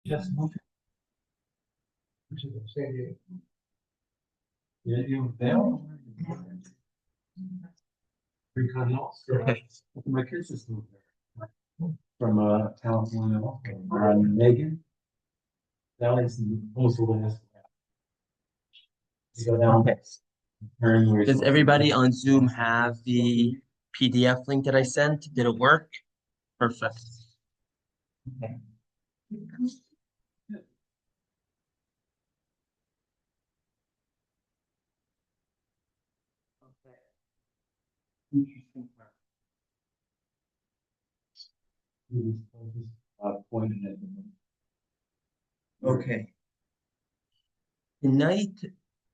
Yes. You there? Okay. My kids just moved there from California. Megan. That is almost the last. You go down. Okay. Does everybody on Zoom have the PDF link that I sent? Did it work? Perfect. Okay. Interesting. Pointed at Okay. Tonight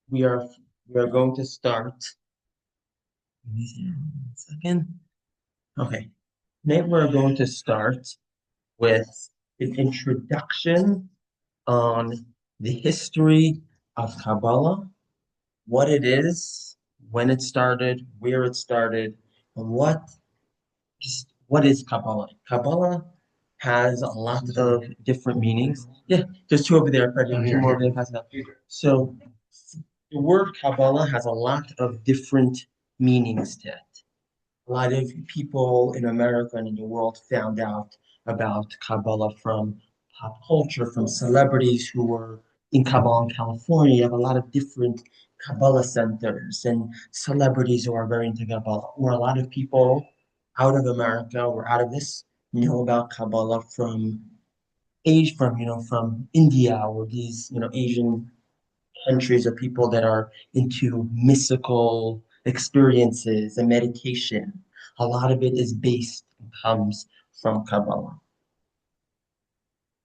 we are going to start. Let me see, 1 second. Okay. Tonight we're going to start with an introduction on the history of Kabbalah, what it is, when it started, where it started, and what is Kabbalah? Kabbalah has a lot of different meanings. Yeah, there's two over there, Fred. Two more over there. Pass it up. So the word Kabbalah has a lot of different meanings to it. A lot of people in America and in the world found out about Kabbalah from pop culture, from celebrities who were in Kabbalah in California. You have a lot of different Kabbalah centers and celebrities who are very into Kabbalah, or a lot of people out of America or out of this know about Kabbalah from age from from India or these Asian countries of people that are into mystical experiences and meditation. A lot of it is based and comes from Kabbalah.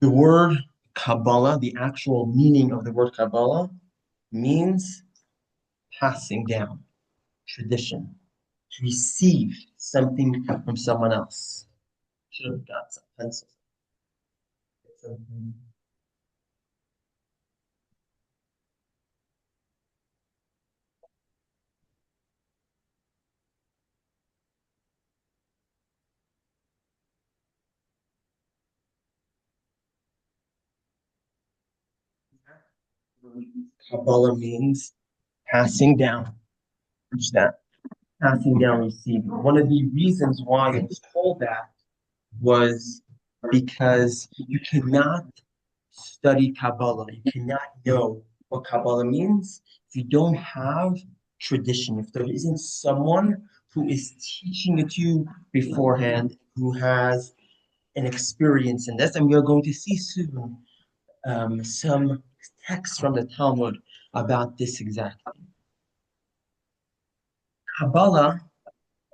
The word Kabbalah, the actual meaning of the word Kabbalah, means passing down, tradition, to receive something from someone else. Should have got some pencils. Kabbalah means passing down. What's that? Passing down, receiving. One of the reasons why it's called that was because you cannot study Kabbalah. You cannot know what Kabbalah means if you don't have tradition, if there isn't someone who is teaching it to you beforehand, who has an experience in this. And we are going to see soon some texts from the Talmud about this exact thing. Kabbalah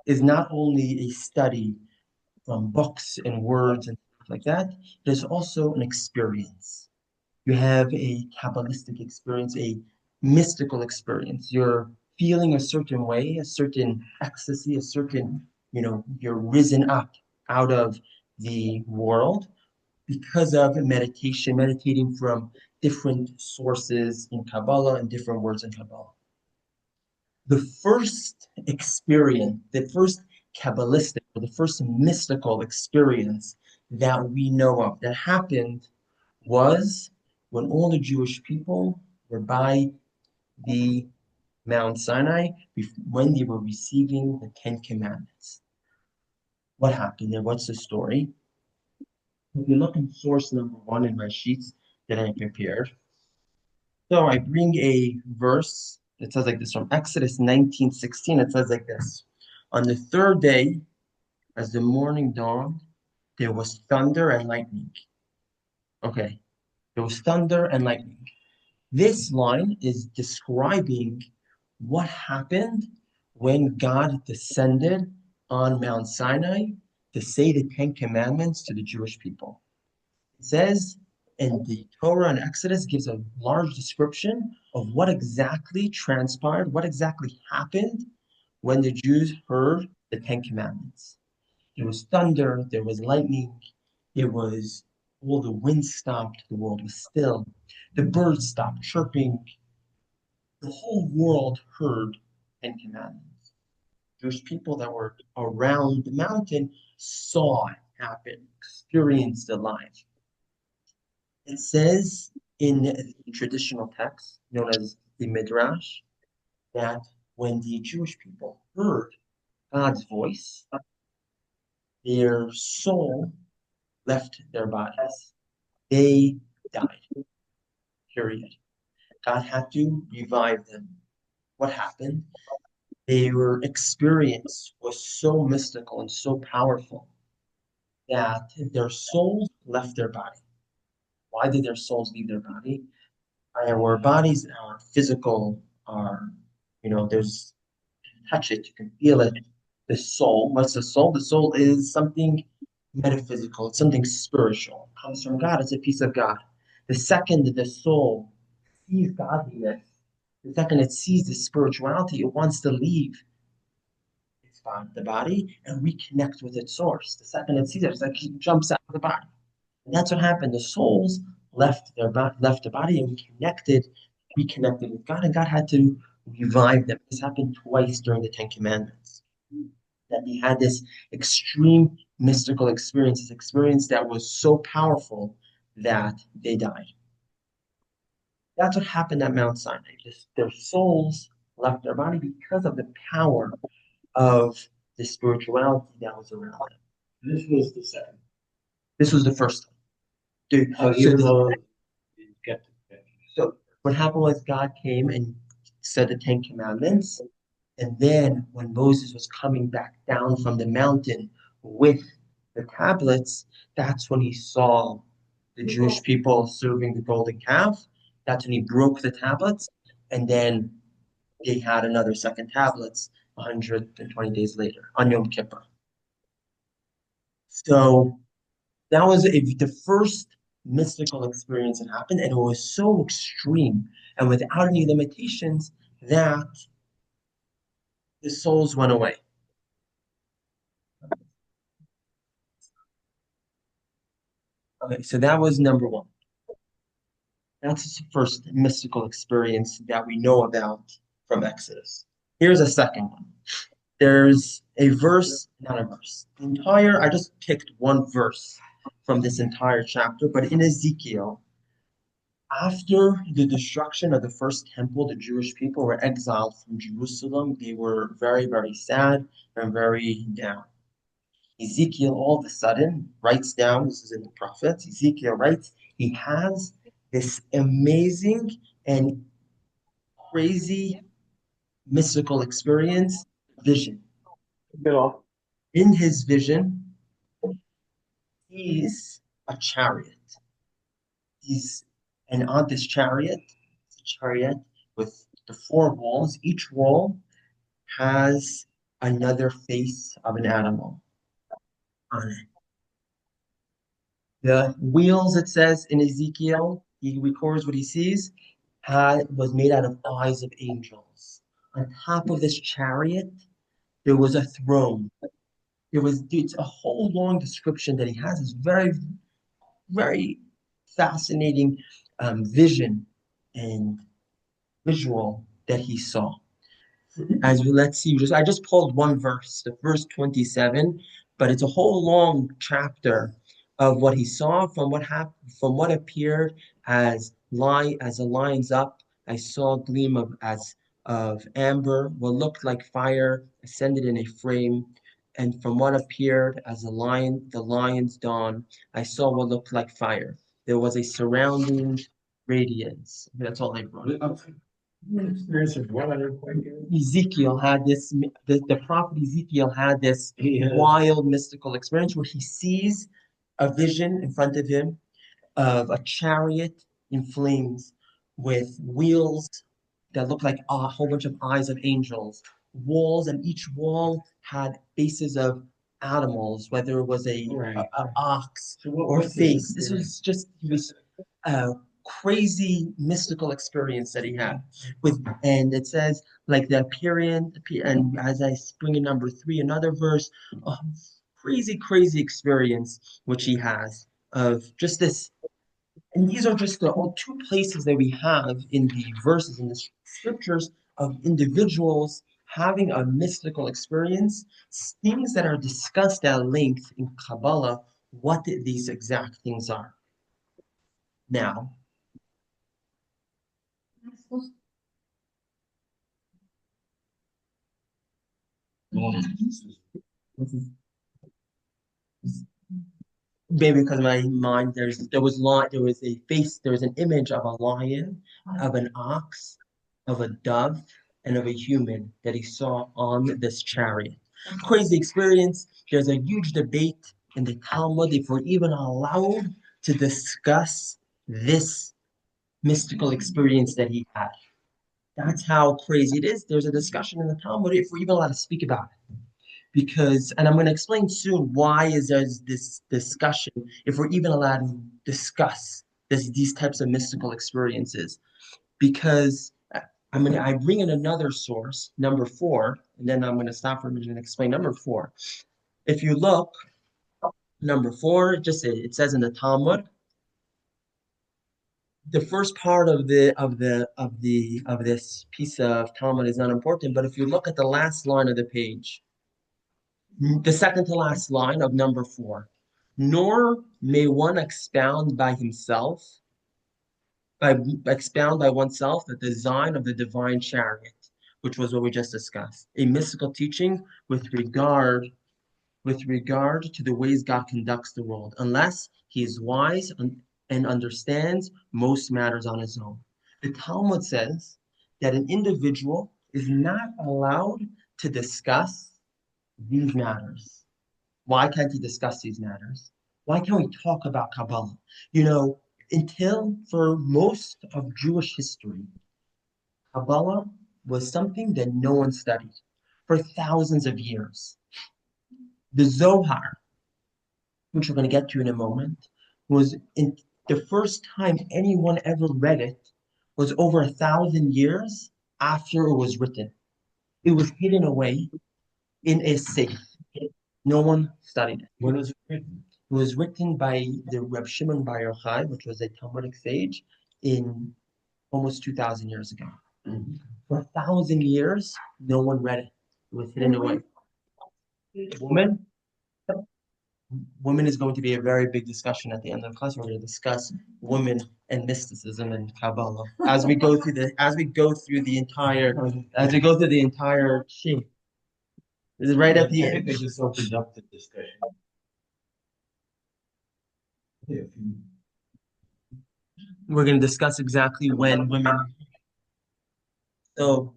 is not only a study from books and words and stuff like that, there's also an experience. You have a Kabbalistic experience, a mystical experience. You're feeling a certain way, a certain ecstasy, a certain, you're risen up out of the world because of meditation, meditating from different sources in Kabbalah and different words in Kabbalah. The first experience, the first Kabbalistic, or the first mystical experience that we know of that happened was when all the Jewish people were by the Mount Sinai when they were receiving the Ten Commandments. What happened there? What's the story? If you look in source number 1 in my sheets that I prepared, so I bring a verse. It says like this from Exodus 19:16. It says like this. On the third day, as the morning dawned, there was thunder and lightning. Okay, there was thunder and lightning. This line is describing what happened when God descended on Mount Sinai to say the Ten Commandments to the Jewish people. It says in the Torah and Exodus gives a large description of what exactly transpired, what exactly happened when the Jews heard the Ten Commandments. There was thunder, there was lightning, there was all the wind stopped, the world was still, the birds stopped chirping, the whole world heard Ten Commandments. Jewish people that were around the mountain saw it happen, experienced it live. It says in the traditional text known as the Midrash that when the Jewish people heard God's voice, their soul left their bodies. They died, period. God had to revive them. What happened? Their experience was so mystical and so powerful that their souls left their body. Why did their souls leave their body? Our bodies are physical, are, there's touch it, you can feel it. The soul, what's the soul? The soul is something metaphysical, it's something spiritual. It comes from God, it's a piece of God. The second the soul sees godliness, the second it sees the spirituality, it wants to leave the body and reconnect with its source. The second it sees it, it's like it jumps out of the body. And that's what happened. The souls left the body and reconnected with God, and God had to revive them. This happened twice during the Ten Commandments. That they had this extreme mystical experience, this experience that was so powerful that they died. That's what happened at Mount Sinai. Their souls left their body because of the power of the spirituality that was around them. This was the second. This was the first time. Dude, Oh, so even though you get to finish. So what happened was God came and said the Ten Commandments. And then when Moses was coming back down from the mountain with the tablets, that's when he saw the Jewish people serving the golden calf. That's when he broke the tablets. And then they had another second tablets 120 days later on Yom Kippur. So that was the first mystical experience that happened, and it was so extreme and without any limitations that the souls went away. Okay, so that was number one. That's the first mystical experience that we know about from Exodus. Here's a second one. There's a verse, not a verse. I just picked one verse from this entire chapter, but in Ezekiel, after the destruction of the first temple, the Jewish people were exiled from Jerusalem. They were very, very sad and very down. Ezekiel all of a sudden writes down, this is in the prophets, Ezekiel writes, he has this amazing and crazy mystical experience, vision. In his vision, he's a chariot. He's and on this chariot, it's a chariot with the four walls. Each wall has another face of an animal on it. The wheels, it says in Ezekiel, he records what he sees, was made out of eyes of angels. On top of this chariot, there was a throne. It's a whole long description that he has. It's very, very fascinating vision and visual that he saw. Let's see, I just pulled one verse, the verse 27, but it's a whole long chapter of what he saw from what appeared as a line's up. I saw a gleam of amber, what looked like fire ascended in a flame, and from what appeared as the lion's dawn, I saw what looked like fire. There was a surrounding radiance. That's all I wrote. Experience of what other point here? Ezekiel had the prophet Ezekiel had this Yeah. wild mystical experience where he sees a vision in front of him of a chariot in flames with wheels that look like a whole bunch of eyes of angels, walls, and each wall had faces of animals, whether it was Right. a ox So what or was this face. This experience? was just he was a crazy mystical experience that he had and it says like and as I bring in number three, another verse, a crazy experience which he has of just this. And these are just the two places that we have in the verses in the scriptures of individuals having a mystical experience, things that are discussed at length in Kabbalah, what these exact things are. Now, maybe because my mind there was a face, there was an image of a lion, of an ox, of a dove, and of a human that he saw on this chariot. Crazy experience. There's a huge debate in the Talmud if we're even allowed to discuss this mystical experience that he had. That's how crazy it is. There's a discussion in the Talmud if we're even allowed to speak about it. Because, and I'm going to explain soon why is there's this discussion if we're even allowed to discuss these types of mystical experiences. Because I bring in another source, number four, and then I'm going to stop for a minute and explain number four. If you look, number four, it says in the Talmud, the first part of this piece of Talmud is not important, but if you look at the last line of the page, the second to last line of number four, nor may one expound by oneself the design of the divine chariot, which was what we just discussed, a mystical teaching with regard to the ways God conducts the world, unless he is wise and understands most matters on his own. The Talmud says that an individual is not allowed to discuss these matters. Why can't he discuss these matters? Why can't we talk about Kabbalah? You know, until for most of Jewish history, Kabbalah was something that no one studied for thousands of years. The Zohar, which we're going to get to in a moment, was in the first time anyone ever read it was over 1,000 years after it was written. It was hidden away in a safe. No one studied it. When was it written? It was written by the Reb Shimon Bar Yochai, which was a Talmudic sage, in almost 2,000 years ago. For 1,000 years, no one read it. It was hidden away. Woman, women is going to be a very big discussion at the end of the class. We're going to discuss women and mysticism and Kabbalah as we go through the entire sheet. This is right at the I think end. they just opened up the discussion. Yeah, if you- We're going to discuss exactly when women. So,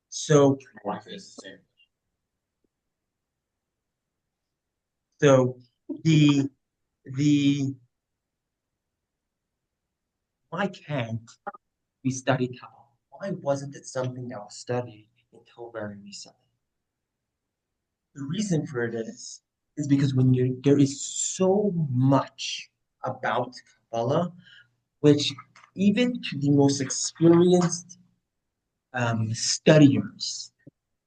so, it's the same. so the the why can't we study Kabbalah? Why wasn't it something that was studied until very recently? The reason for it is because there is so much about Kabbalah, which even to the most experienced studiers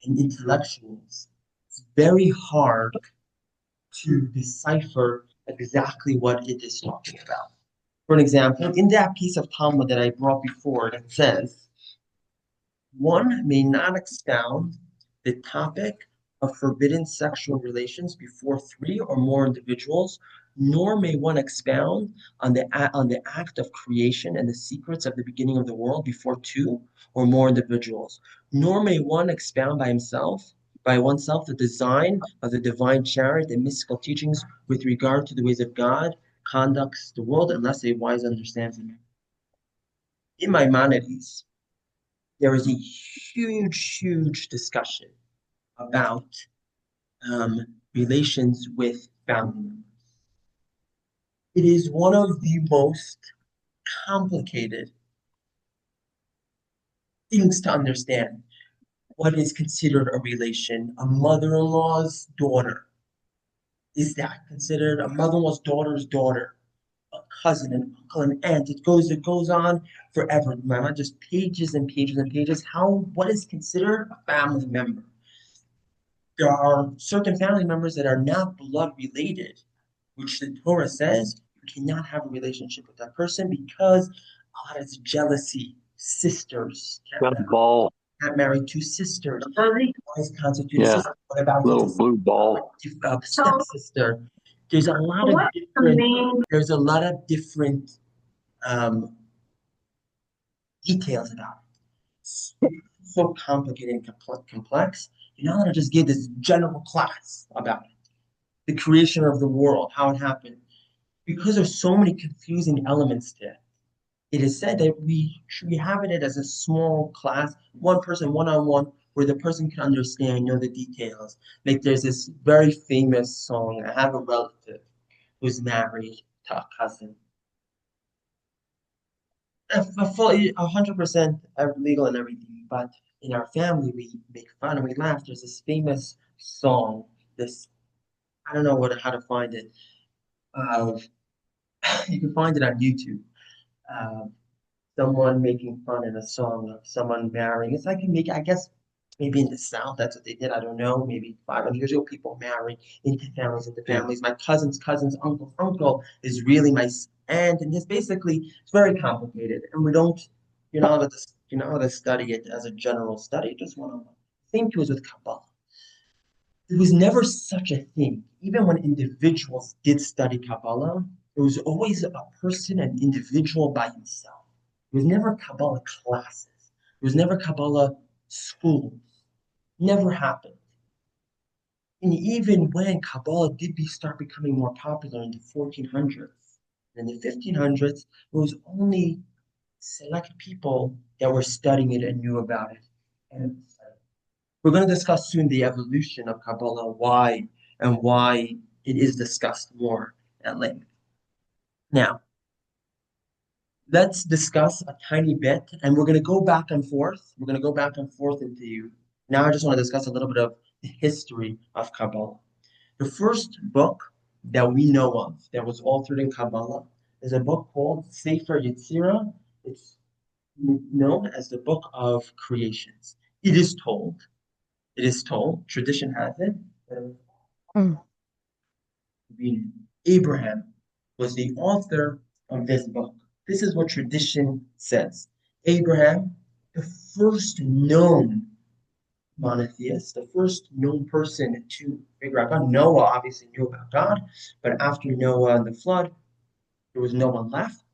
and intellectuals, it's very hard to decipher exactly what it is talking about. For an example, in that piece of Talmud that I brought before, it says, one may not expound the topic of forbidden sexual relations before three or more individuals, nor may one expound on the act of creation and the secrets of the beginning of the world before two or more individuals, nor may one expound by oneself the design of the divine chariot and mystical teachings with regard to the ways of God conducts the world unless a wise understands them. In Maimonides, there is a huge discussion about relations with family members. It is one of the most complicated things to understand. What is considered a relation? A mother-in-law's daughter. Is that considered a mother-in-law's daughter's daughter? A cousin, an uncle, an aunt. It goes on forever. My just pages and pages and pages. What is considered a family member? There are certain family members that are not blood related, which the Torah says you cannot have a relationship with that person because it's jealousy. Sisters can't marry two sisters. Why is constituted Yeah, sister? What about little blue ball. stepsister? there's a lot So of what's the different main? there's a lot of different um, details about it. It's so complicated and complex. You're not gonna just give this general class about it, the creation of the world, how it happened, because there's so many confusing elements to it. It is said that we should have it as a small class, one person, one-on-one, where the person can understand, know the details. Like there's this very famous song, I have a relative who's married to a cousin. Fully 100% legal and everything, but in our family we make fun and we laugh. There's this famous song, this I don't know how to find it. Uh, you can find it on YouTube. Uh, Someone making fun in a song of someone marrying. It's like I guess maybe in the South that's what they did. I don't know. Maybe 500 years ago, people married into Yeah. families. My cousin's uncle is really my aunt, and it's basically it's very complicated, and we don't. You're not allowed to study it as a general study, just one on one. Same too is with Kabbalah. It was never such a thing. Even when individuals did study Kabbalah, it was always a person, an individual by himself. It was never Kabbalah classes. It was never Kabbalah schools. Never happened. And even when Kabbalah did start becoming more popular in the 1400s, in the 1500s, it was only select people that were studying it and knew about it. And we're going to discuss soon the evolution of Kabbalah, why it is discussed more at length. Now, let's discuss a tiny bit, and we're going to go back and forth. We're going to go back and forth into you. Now, I just want to discuss a little bit of the history of Kabbalah. The first book that we know of that was authored in Kabbalah is a book called Sefer Yetzirah. It's known as the Book of Creations. It is told, tradition has it, that Mm. Abraham was the author of this book. This is what tradition says. Abraham, the first known monotheist, the first known person to figure out God. Noah obviously knew about God, but after Noah and the flood, there was no one left.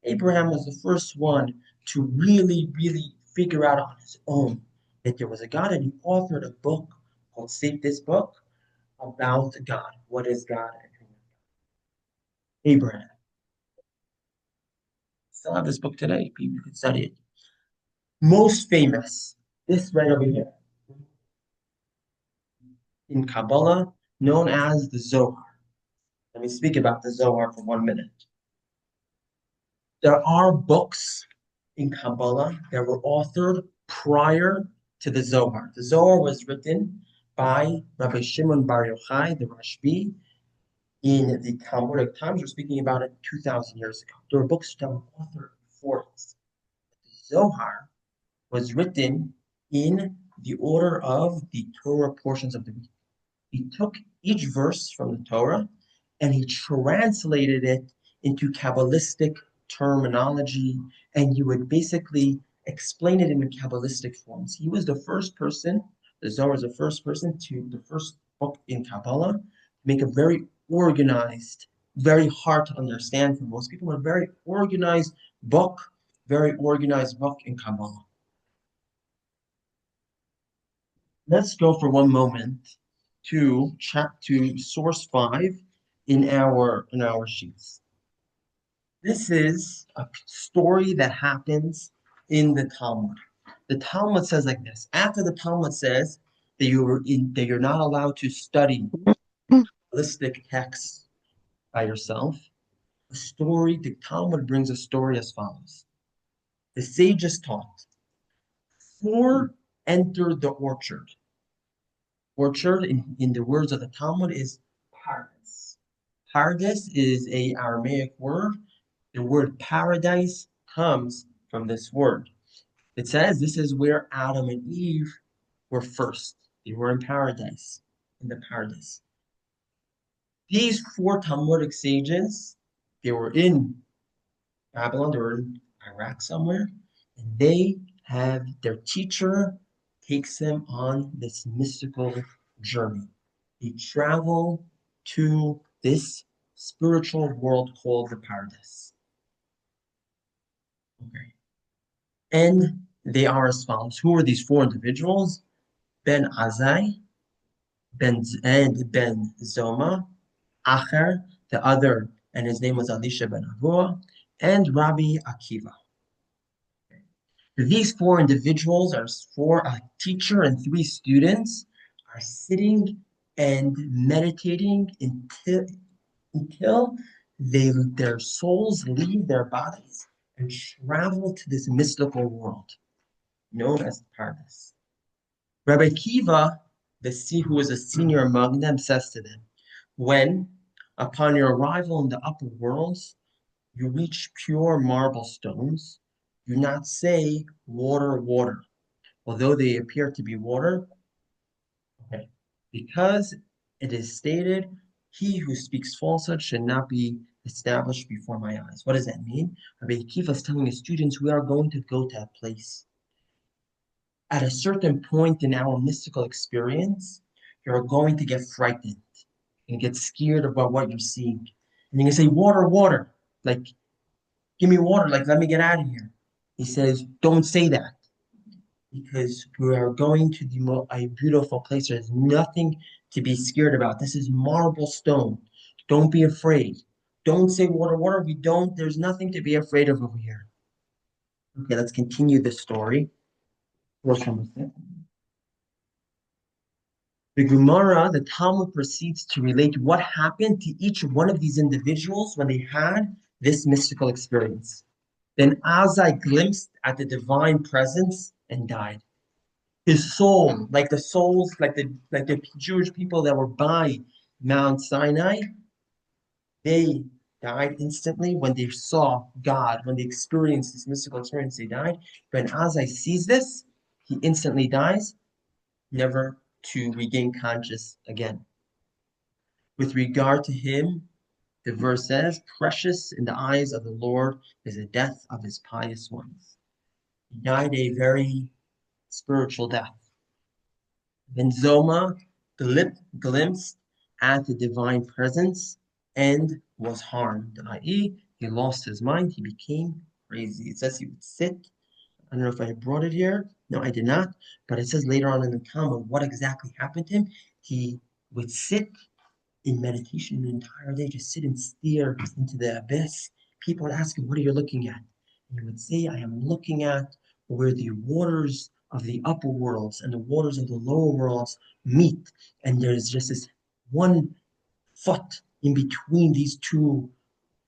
Abraham was the first one to really, really figure out on his own that there was a God, and he authored a book called Save This Book about God. What is God? And who is Abraham. Still have this book today. People can study it. Most famous, this right over here in Kabbalah, known as the Zohar. Let me speak about the Zohar for 1 minute. There are books in Kabbalah that were authored prior to the Zohar. The Zohar was written by Rabbi Shimon Bar Yochai, the Rashbi, in the Talmudic times. We're speaking about it 2,000 years ago. There were books that were authored before this. The Zohar was written in the order of the Torah portions of the week. He took each verse from the Torah and he translated it into Kabbalistic terminology, and he would basically explain it in Kabbalistic forms. He was the first person, the Zohar was the first person the first book in Kabbalah, to make a very organized, very hard to understand for most people, a very organized book in Kabbalah. Let's go for 1 moment to source 5 in our sheets. This is a story that happens in the Talmud. The Talmud says like this. After the Talmud says that you're not allowed to study Kabbalistic texts by yourself, the Talmud brings a story as follows. The sages taught, four entered the orchard. Orchard, in the words of the Talmud, is paradise. Paradise is a Aramaic word. The word paradise comes from this word. It says this is where Adam and Eve were first. They were in paradise, in the paradise. These four Talmudic sages, they were in Babylon, they were in Iraq somewhere, and they have their teacher takes them on this mystical journey. They travel to this spiritual world called the paradise. Okay. And they are as follows. Who are these four individuals? Ben Azai, Ben Zoma, Acher, the other, and his name was Elisha ben Avua, and Rabbi Akiva. These four individuals are four, a teacher and three students, are sitting and meditating until their souls leave their bodies and travel to this mystical world known as paradise. Rabbi Kiva, who was a senior among them, says to them, when, upon your arrival in the upper worlds, you reach pure marble stones, do not say water, water, although they appear to be water, okay, because it is stated, he who speaks falsehood should not be established before my eyes. What does that mean? Rabbi Akiva is telling his students, we are going to go to a place. At a certain point in our mystical experience, you're going to get frightened and get scared about what you're seeing. And you're going to say, water, water, like, give me water, like, let me get out of here. He says, don't say that because we are going to a beautiful place. There's nothing to be scared about. This is marble stone. Don't be afraid. Don't say water, water. There's nothing to be afraid of over here. Okay, let's continue the story. Verse number 6. The Gemara, the Talmud proceeds to relate what happened to each one of these individuals when they had this mystical experience. Then Azai glimpsed at the divine presence and died. His soul, like the souls, like the Jewish people that were by Mount Sinai, they died instantly when they saw God, when they experienced this mystical experience, they died. When Azai sees this, he instantly dies, never to regain conscious again. With regard to him, the verse says, precious in the eyes of the Lord is the death of his pious ones. He died a very spiritual death. Then Zoma glimpsed at the divine presence and was harmed, i.e., he lost his mind, he became crazy. It says he would sit. I don't know if I brought it here. No, I did not. But it says later on in the Talmud what exactly happened to him. He would sit in meditation the entire day, just sit and stare into the abyss. People would ask him, what are you looking at? And he would say, I am looking at where the waters of the upper worlds and the waters of the lower worlds meet. And there's just this 1 foot in between these two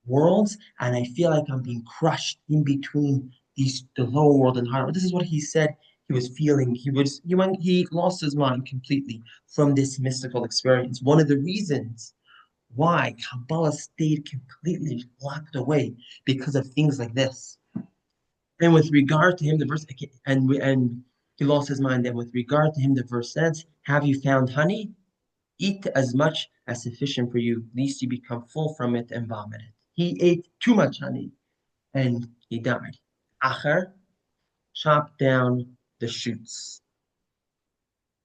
worlds, and I feel like I'm being crushed in between the lower world and higher world. This is what he said he was feeling. He lost his mind completely from this mystical experience. One of the reasons why Kabbalah stayed completely locked away because of things like this. And with regard to him, the verse and he lost his mind. And with regard to him, the verse says, "Have you found honey? Eat as much as sufficient for you, lest you become full from it and vomit it." He ate too much honey and he died. Acher chopped down the shoots.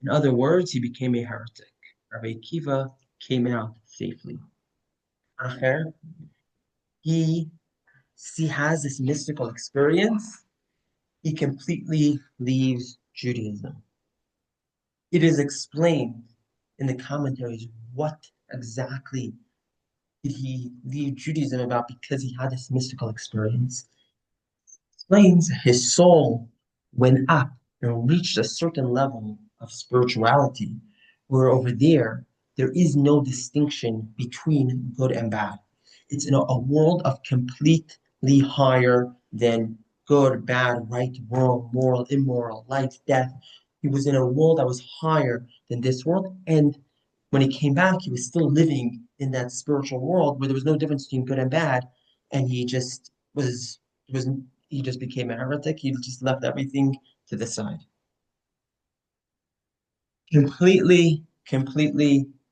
In other words, he became a heretic. Rabbi Akiva came out safely. Acher, he has this mystical experience. He completely leaves Judaism. It is explained in the commentaries what exactly did he leave Judaism about because he had this mystical experience. Explains his soul went up and reached a certain level of spirituality, where over there is no distinction between good and bad. It's in a world of completely higher than good, bad, right, wrong, moral, immoral, life, death. He was in a world that was higher than this world. And when he came back, he was still living in that spiritual world where there was no difference between good and bad. And was he just became a heretic. He just left everything to the side. Completely.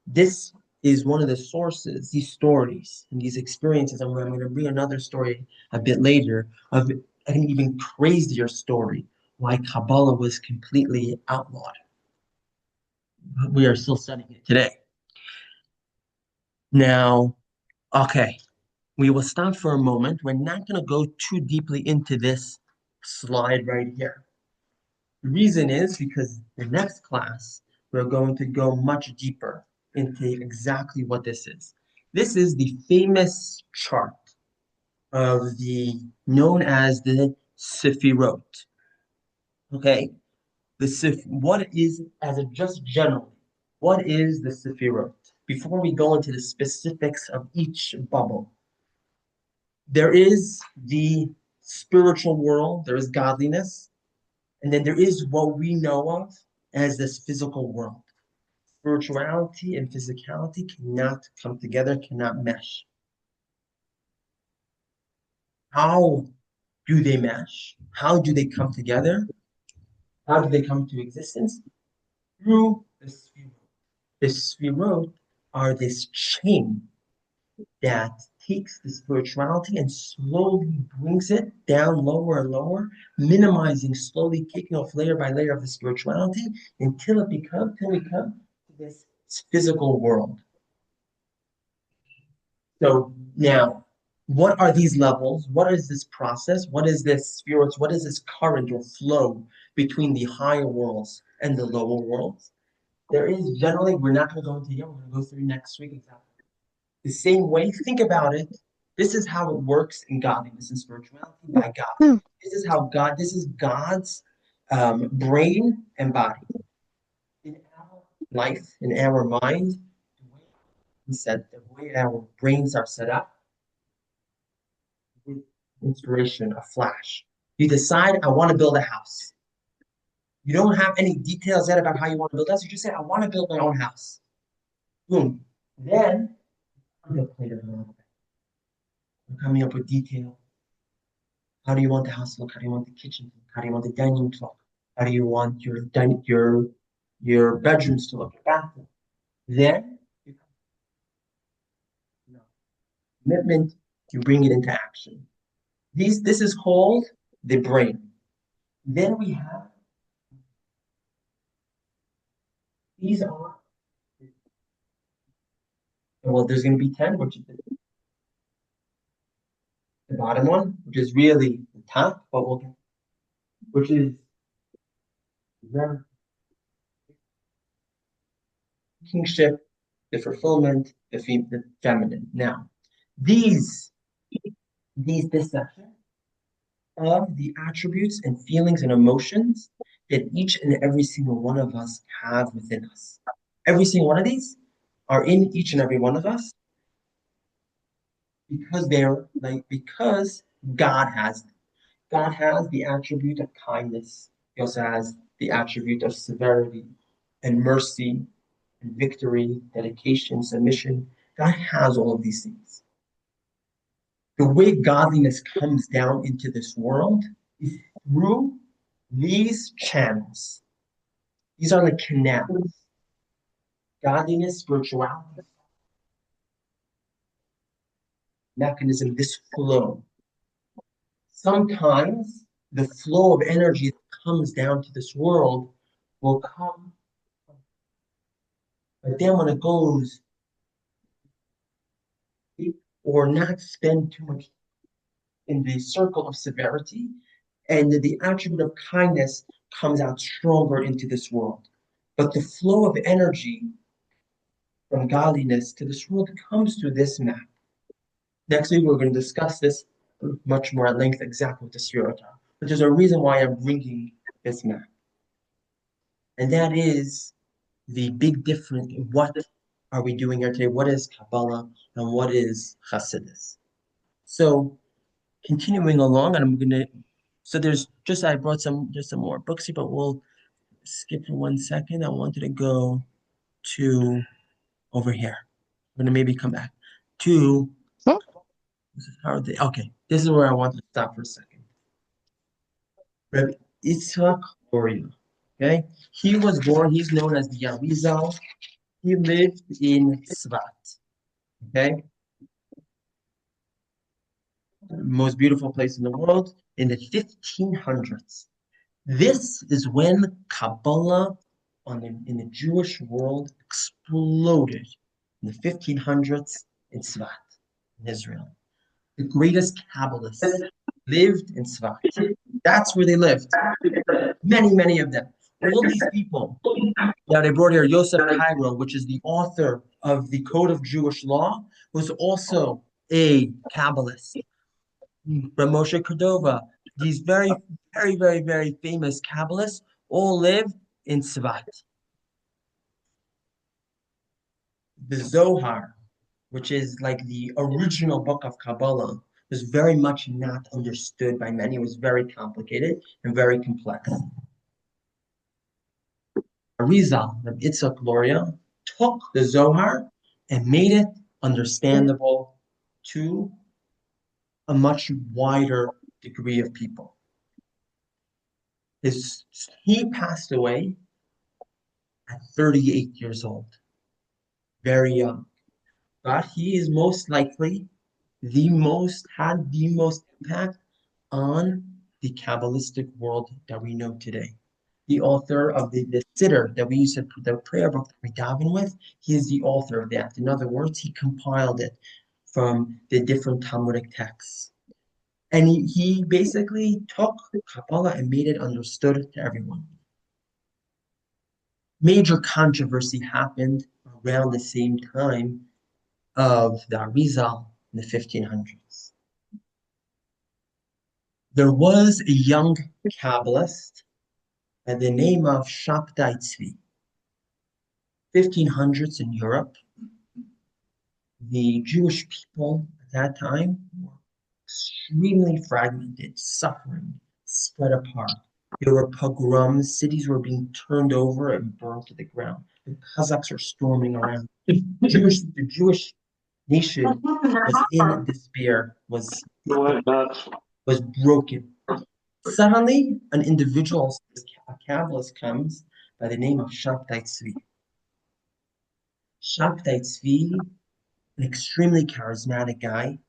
This is one of the sources, these stories and these experiences. And I'm going to bring another story a bit later of an even crazier story why Kabbalah was completely outlawed. We are still studying it today. Now, Okay, we will stop for a moment. We're not going to go too deeply into this slide right here. The reason is because the next class, we're going to go much deeper into exactly what this is. This is the famous chart of the known as the Sefirot. Okay, what is as a just generally, what is the Sefirot? Before we go into the specifics of each bubble, there is the spiritual world, there is godliness, and then there is what we know of as this physical world. Spirituality and physicality cannot come together, cannot mesh. How do they mesh? How do they come together? How do they come to existence? Through the Sefirot. The Sefirot are this chain that takes the spirituality and slowly brings it down lower and lower, minimizing, slowly taking off layer by layer of the spirituality until we come to this physical world. So now, what are these levels? What is this process? What is this spirits? What is this current or flow between the higher worlds and the lower worlds? There is generally, we're not going to go into here, we're going to go through next week exactly. The same way, think about it. This is how it works in godliness and spirituality by God. This is God's brain and body. In our life, in our mind, the way our brains are set up, with inspiration, a flash. You decide, I want to build a house. You don't have any details yet about how you want to build a house. You just say, I want to build my own house. Boom. Then, I'm coming up with detail. How do you want the house to look? How do you want the kitchen to look? How do you want the dining room to look? How do you want your bedrooms to look? Your bathroom. Then you commitment, you bring it into action. This is called the brain. Then we have these are well, there's going to be 10, which is the bottom one, which is really the top, but we'll get, which is the kingship, the fulfillment, the feminine. Now, these this section of the attributes and feelings and emotions that each and every single one of us have within us. Every single one of these are in each and every one of us because God has them. God has the attribute of kindness. He also has the attribute of severity and mercy and victory, dedication, submission. God has all of these things. The way godliness comes down into this world is through these channels. These are the canals. Godliness, spirituality, mechanism, this flow. Sometimes the flow of energy that comes down to this world will come, but then when it goes, or not spend too much in the circle of severity, and the attribute of kindness comes out stronger into this world. But the flow of energy from godliness to this world comes through this map. Next week, we're going to discuss this much more at length exactly with the Sphirota. But there's a reason why I'm bringing this map. And that is the big difference in what are we doing here today? What is Kabbalah and what is Hasidus? So continuing along, and I'm gonna there's just I brought there's some more books here, but we'll skip for 1 second. I wanted to go to over here. I'm gonna maybe come back to how are they okay. This is where I want to stop for a second. Rabbi Yitzhak Luria. Okay, he was born. He's known as the Arizal. He lived in Tzvat. Okay, most beautiful place in the world in the 1500s. This is when Kabbalah in the Jewish world exploded in the 1500s in Tzvat. in Israel. The greatest Kabbalists lived in Tzfat. That's where they lived. Many of them. All these people that I brought here, Yosef Cairo, which is the author of the Code of Jewish Law, was also a Kabbalist. Moshe Cordova, these very famous Kabbalists all lived in Tzfat. The Zohar, which is like the original book of Kabbalah, was very much not understood by many. It was very complicated and very complex. Arizal, Rabbi Yitzhak Luria, took the Zohar and made it understandable to a much wider degree of people. He passed away at 38 years old, very young, but he is most likely had the most impact on the Kabbalistic world that we know today. The author of the Siddur that we use to the prayer book that we daven with, he is the author of that. In other words, he compiled it from the different Talmudic texts. And he basically took Kabbalah and made it understood to everyone. Major controversy happened around the same time of the Arizal in the 1500s. There was a young Kabbalist by the name of Shabtai Tzvi. 1500s in Europe, the Jewish people at that time were extremely fragmented, suffering, spread apart. There were pogroms, cities were being turned over and burned to the ground. The Kazakhs are storming around. The Jewish nation was in despair, was broken. Suddenly, an individual, a Kabbalist, comes by the name of Shabtai Tzvi. Shabtai Tzvi, an extremely charismatic guy.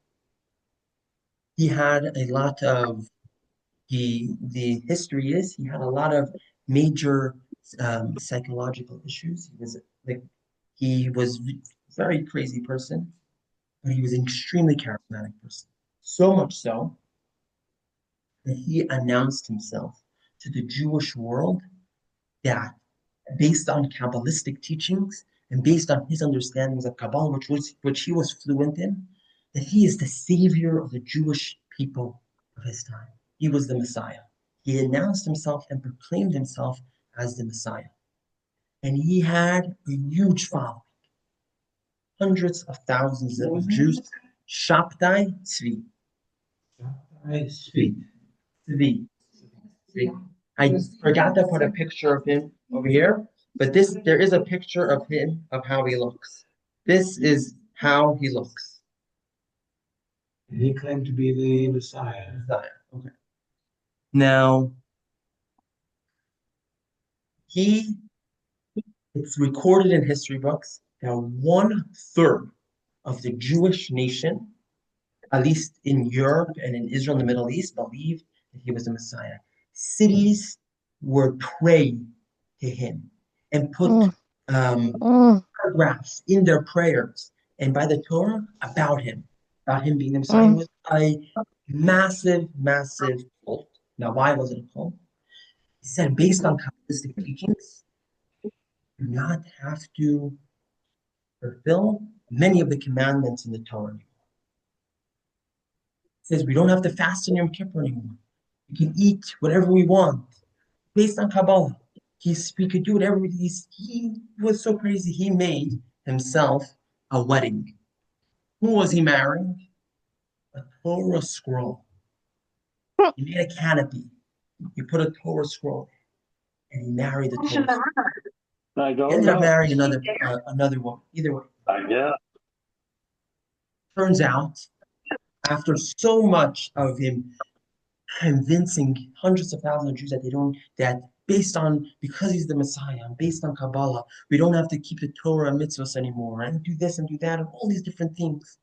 He had a lot of the history is he had a lot of major psychological issues. He was a very crazy person, but he was an extremely charismatic person. So much so that he announced himself to the Jewish world that based on Kabbalistic teachings and based on his understandings of Kabbalah, which he was fluent in, that he is the savior of the Jewish people of his time. He was the Messiah. He announced himself and proclaimed himself as the Messiah. And he had a huge following, hundreds of thousands of Jews. Shabtai Tzvi. Sweet. Tzvi. I forgot to put a picture of him over here, but there is a picture of him of how he looks. This is how he looks. And he claimed to be the Messiah. Messiah. Okay. Now, it's recorded in history books that 1/3 of the Jewish nation, at least in Europe and in Israel and the Middle East, believed that he was the Messiah. Cities were praying to him and put paragraphs in their prayers and by the Torah about him being the Messiah. It was a massive cult. Now, why was it a cult? He said, based on Kabbalistic teachings, you do not have to fulfill many of the commandments in the Torah. It says we don't have to fast in Yom Kippur anymore. We can eat whatever we want based on Kabbalah. We could do whatever he was so crazy. He made himself a wedding. Who was he marrying? A Torah scroll. He made a canopy. He put a Torah scroll and he married the Torah scroll. I don't He ended up know. marrying another woman. Either way. Yeah. Turns out, after so much of him convincing hundreds of thousands of Jews that because he's the Messiah, and based on Kabbalah, we don't have to keep the Torah and mitzvahs anymore, and do this and do that, and all these different things.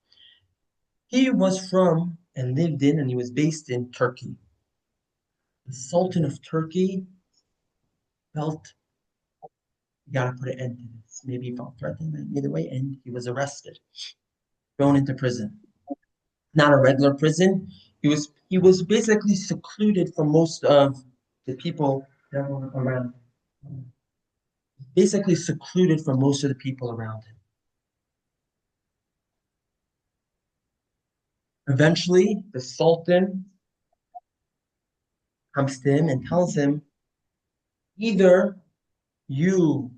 He was from and lived in, and he was based in Turkey. The Sultan of Turkey felt you gotta put an end to this. Maybe he felt threatened, either way, and he was arrested, thrown into prison. not a regular prison. He was basically secluded from most of the people that were around him. Basically secluded from most of the people around him. Eventually, the Sultan comes to him and tells him, either you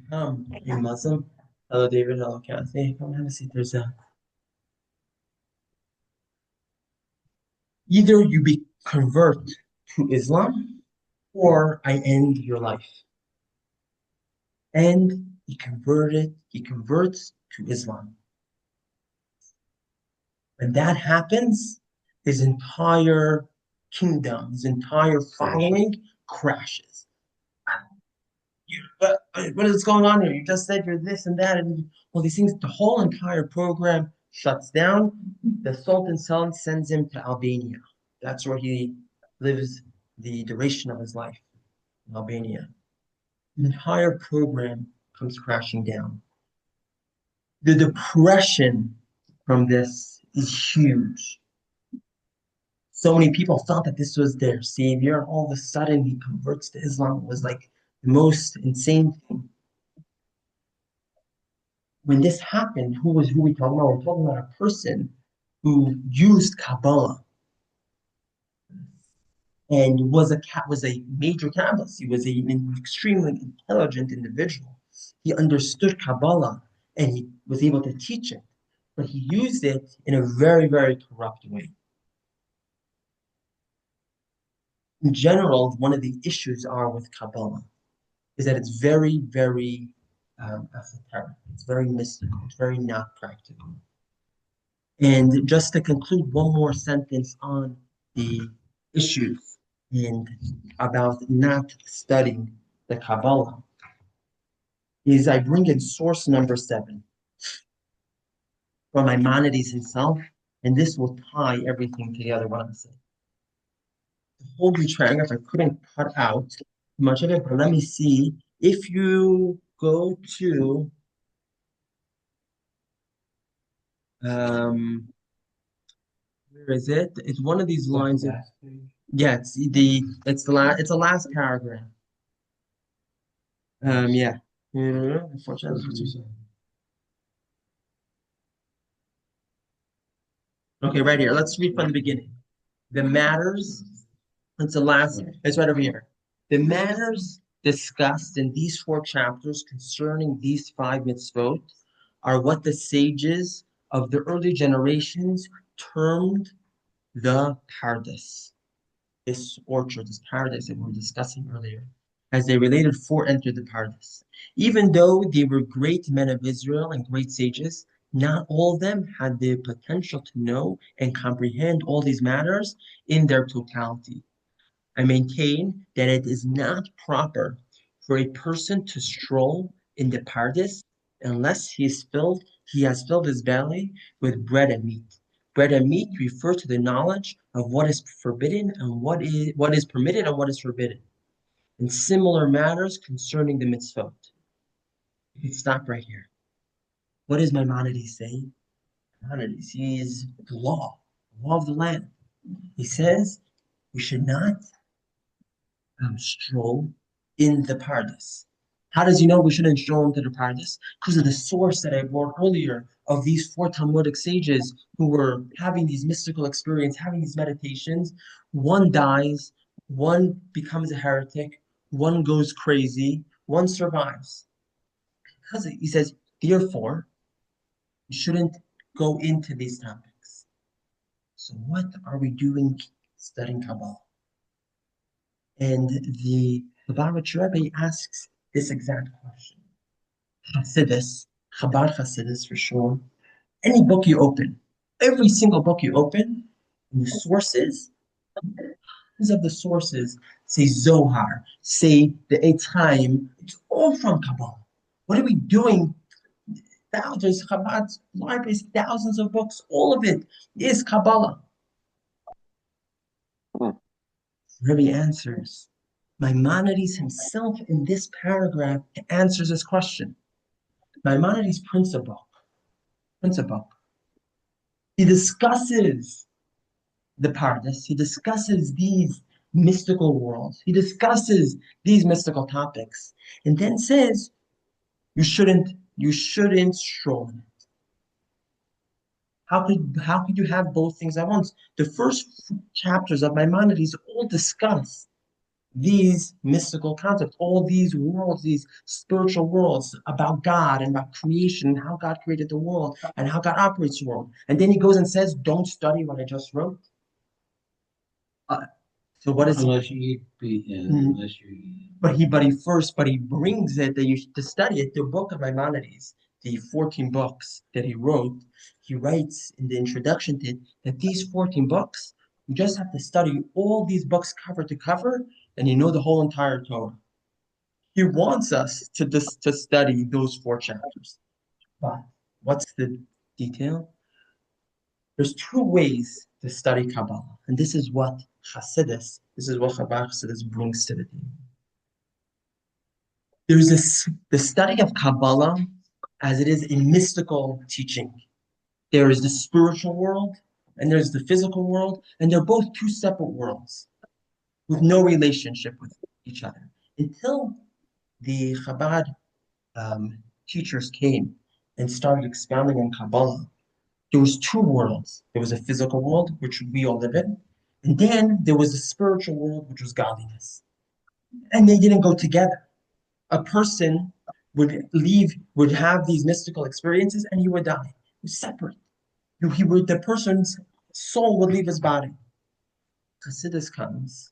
become a Muslim. Hello, David. Hello, Kathy. Come have a seat. Either convert to Islam or I end your life. And he converts to Islam. When that happens, his entire kingdom, his entire following crashes. What is going on here? You just said you're this and that, and all these things. The whole entire program shuts down. The Sultan sends him to Albania. That's where he lives the duration of his life, in Albania. The entire program comes crashing down. The depression from this is huge. So many people thought that this was their savior, and all of a sudden he converts to Islam. It was like the most insane thing. When this happened, who we talking about? We're talking about a person who used Kabbalah and was a major Kabbalist. He was an extremely intelligent individual. He understood Kabbalah and he was able to teach it, but he used it in a very, very corrupt way. In general, one of the issues are with Kabbalah is that it's very, very esoteric. It's very mystical. It's very not practical. And just to conclude, one more sentence on the issues and about not studying the Kabbalah is I bring in source number 7 from Maimonides himself, and this will tie everything together what I'm saying. The whole paragraph I couldn't cut out much of it, but let me see. If you go to where is it? It's one of these lines. Yeah, it's the last paragraph. Yeah. Unfortunately. Okay, right here. Let's read from the beginning. The matters, it's right over here. The matters discussed in these 4 chapters concerning these 5 mitzvot are what the sages of the early generations termed the Pardes. This orchard, this paradise that we were discussing earlier, as they related 4 entered the paradise. Even though they were great men of Israel and great sages, not all of them had the potential to know and comprehend all these matters in their totality. I maintain that it is not proper for a person to stroll in the paradise unless he has filled his belly with bread and meat. Bread and meat refer to the knowledge of what is forbidden and what is permitted and what is forbidden, and similar matters concerning the mitzvot. You can stop right here. What does Maimonides say? Maimonides sees the law of the land. He says we should not stroll in the paradise. How does he know we shouldn't stroll into the paradise? Because of the source that I brought earlier of these 4 Talmudic sages who were having these mystical experiences, having these meditations. One dies, one becomes a heretic, one goes crazy, one survives. Because he says, therefore, you shouldn't go into these topics. So what are we doing studying Kabbalah? And the Lubavitch Rebbe asks this exact question. Hasidus, Chabad Hasidus for sure. Any book you open, every single book you open, the sources, of the sources say Zohar, say the Eitz Chaim, it's all from Kabbalah. What are we doing? Thousands, Chabad's libraries, thousands of books, all of it is Kabbalah. Rebbe answers. Maimonides himself in this paragraph answers this question. Maimonides prints a book. He discusses the paradise. He discusses these mystical worlds. He discusses these mystical topics, and then says you shouldn't stroll in it. How could you have both things at once? The first chapters of Maimonides all discuss these mystical concepts, all these worlds, these spiritual worlds about God and about creation and how God created the world and how God operates the world. And then he goes and says, don't study what I just wrote. Uh, so what is Unless you eat, Mm, unless you eat. but he brings it that you to study it, the book of Maimonides, the 14 books that he wrote, he writes in the introduction to it that these 14 books, you just have to study all these books cover to cover, and you know the whole entire Torah. He wants us to study those four chapters. But what's the detail? There's two ways to study Kabbalah, and this is what Chabad Hasidus brings to the table. There's the study of Kabbalah as it is a mystical teaching. There is the spiritual world and there's the physical world, and they're both two separate worlds with no relationship with each other until the Chabad teachers came and started expounding on Kabbalah. There was two worlds. There was a physical world, which we all live in, and then there was a spiritual world, which was godliness. And they didn't go together. A person would have these mystical experiences, and he would die. It was separate. The person's soul would leave his body. Chassidus comes,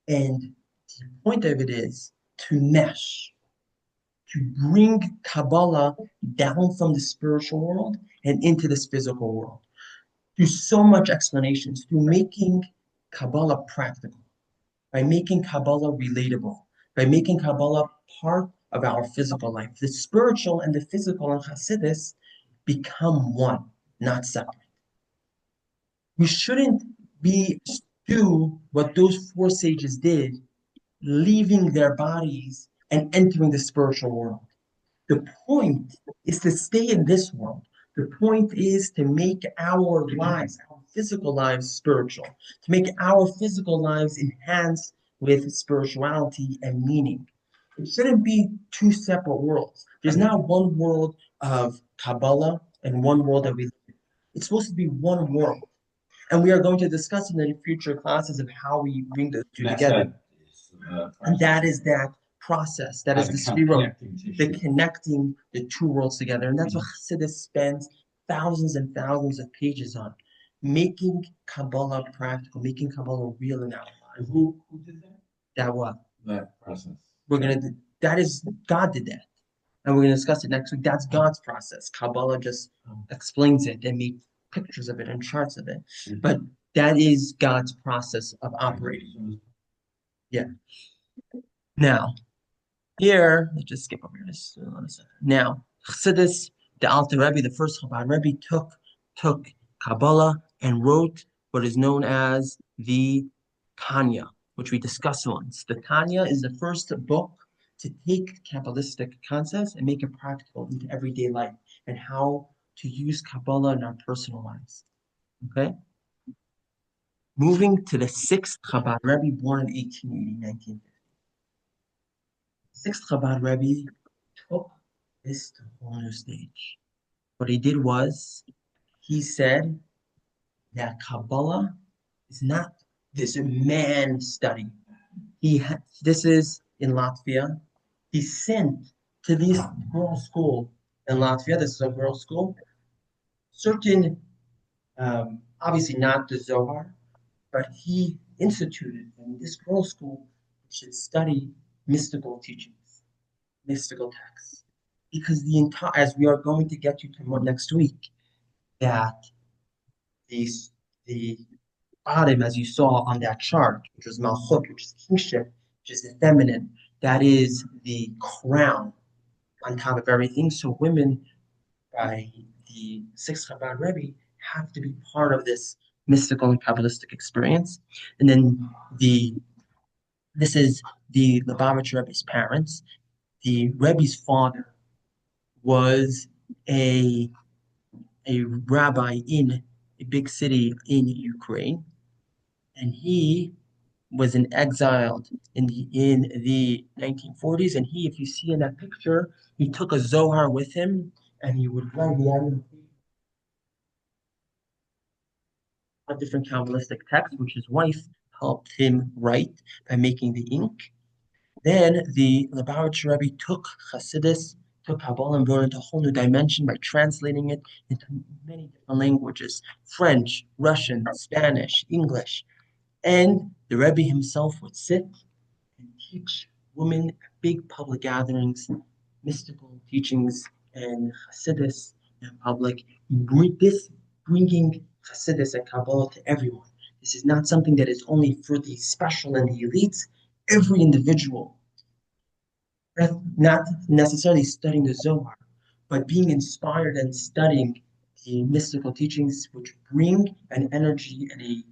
and the point of it is to mesh, to bring Kabbalah down from the spiritual world and into this physical world. Through so much explanations, through making Kabbalah practical, by making Kabbalah relatable, by making Kabbalah part of our physical life. The spiritual and the physical in Hasidus become one, not separate. We shouldn't do what those four sages did, leaving their bodies and entering the spiritual world. The point is to stay in this world. The point is to make our lives, our physical lives, spiritual, to make our physical lives enhanced with spirituality and meaning. It shouldn't be two separate worlds. There's not one world of Kabbalah and one world of religion. It's supposed to be one world. And we are going to discuss in the future classes of how we bring those two together. And that is that process. That is the spiritual, the connecting the two worlds together. And that's what Chassidus spends thousands and thousands of pages on, making Kabbalah practical, making Kabbalah real in our lives. Who did that? That what? That process. That is, God did that. And we're gonna discuss it next week. That's God's process. Kabbalah just explains it and makes pictures of it and charts of it. But that is God's process of operating. Yeah. Now, here, let's just skip over here. Now, Chassidus, the Alter Rebbe, the first Chabad Rebbe, took Kabbalah and wrote what is known as the Tanya, which we discussed once. The Tanya is the first book to take Kabbalistic concepts and make it practical into everyday life and how to use Kabbalah in our personal lives. Okay? Moving to the sixth Chabad Rebbe, born in 1880, 1950. Sixth Chabad Rebbe took this to a whole new stage. What he did was, he said that Kabbalah is not this man study. This is in Latvia. He sent to this girls' school in Latvia. This is a girls' school. Certain, obviously not the Zohar, but he instituted in this girls' school should study mystical teachings, mystical texts, because the entire, as we are going to get you to next week, that these the bottom, as you saw on that chart, which was Malchut, which is kingship, which is the feminine, that is the crown on top of everything. So women, by the sixth Chabad Rebbe, have to be part of this mystical and Kabbalistic experience. And then this is the Lubavitch Rebbe's parents. The Rebbe's father was a rabbi in a big city in Ukraine, and he was an exiled in the 1940s. And he, if you see in that picture, he took a Zohar with him, and he would write the different Kabbalistic texts, which his wife helped him write by making the ink. Then the Lubavitcher Rebbe took Hasidus, took Kabbalah, and brought it into a whole new dimension by translating it into many different languages: French, Russian, Spanish, English. And the Rebbe himself would sit and teach women at big public gatherings, mystical teachings, and Hasidus in public. Bringing Hasidus and Kabbalah to everyone. This is not something that is only for the special and the elites. Every individual, not necessarily studying the Zohar, but being inspired and studying the mystical teachings, which bring an energy and a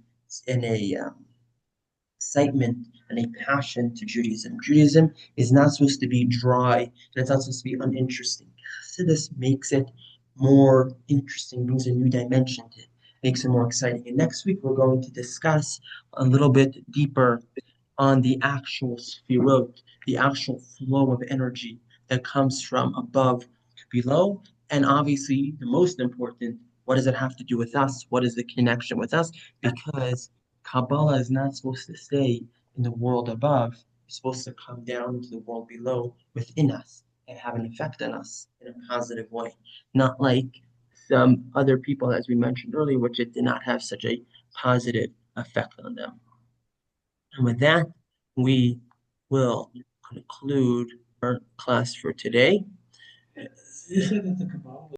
excitement and a passion to Judaism. Judaism is not supposed to be dry, and it's not supposed to be uninteresting. So this makes it more interesting, brings a new dimension to it, makes it more exciting. And next week we're going to discuss a little bit deeper on the actual sphirot, the actual flow of energy that comes from above to below. And obviously, the most important, what does it have to do with us? What is the connection with us? Because Kabbalah is not supposed to stay in the world above. It's supposed to come down into the world below within us and have an effect on us in a positive way. Not like some other people, as we mentioned earlier, which it did not have such a positive effect on them. And with that, we will conclude our class for today. You said that the Kabbalah